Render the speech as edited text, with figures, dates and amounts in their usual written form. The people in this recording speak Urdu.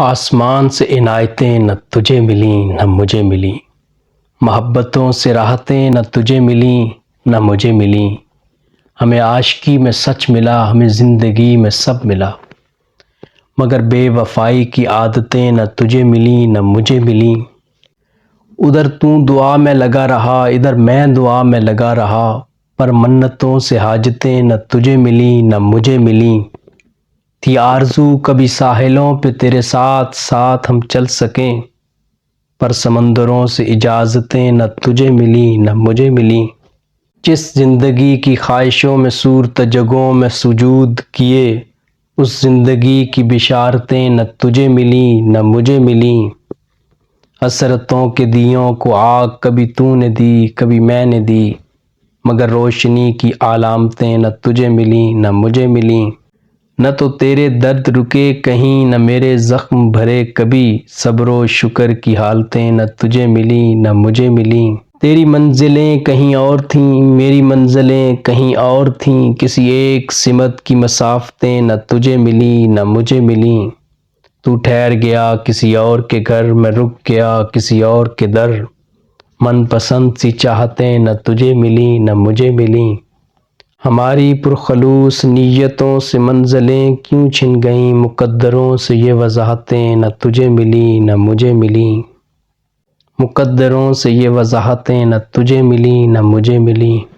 آسمان سے عنایتیں نہ تجھے ملیں نہ مجھے ملیں، محبتوں سے راحتیں نہ تجھے ملیں نہ مجھے ملیں، ہمیں عاشقی میں سچ ملا، ہمیں زندگی میں سب ملا، مگر بے وفائی کی عادتیں نہ تجھے ملیں نہ مجھے ملیں۔ ادھر تو دعا میں لگا رہا، ادھر میں دعا میں لگا رہا، پر منتوں سے حاجتیں نہ تجھے ملیں نہ مجھے ملیں۔ تھی آرزو کبھی ساحلوں پہ تیرے ساتھ ساتھ ہم چل سکیں، پر سمندروں سے اجازتیں نہ تجھے ملیں نہ مجھے ملیں۔ جس زندگی کی خواہشوں میں صورت جگہوں میں سجود کیے، اس زندگی کی بشارتیں نہ تجھے ملیں نہ مجھے ملیں۔ حسرتوں کے دیوں کو آگ کبھی تو نے دی کبھی میں نے دی، مگر روشنی کی علامتیں نہ تجھے ملیں نہ مجھے ملیں۔ نہ تو تیرے درد رکے کہیں نہ میرے زخم بھرے کبھی، صبر و شکر کی حالتیں نہ تجھے ملیں نہ مجھے ملیں۔ تیری منزلیں کہیں اور تھیں میری منزلیں کہیں اور تھیں، کسی ایک سمت کی مسافتیں نہ تجھے ملیں نہ مجھے ملیں۔ تو ٹھہر گیا کسی اور کے گھر، میں رک گیا کسی اور کے در، من پسند سی چاہتیں نہ تجھے ملیں نہ مجھے ملیں۔ ہماری پرخلوص نیتوں سے منزلیں کیوں چھن گئیں، مقدروں سے یہ وضاحتیں نہ تجھے ملیں نہ مجھے ملیں۔ مقدروں سے یہ وضاحتیں نہ تجھے ملیں نہ مجھے ملیں۔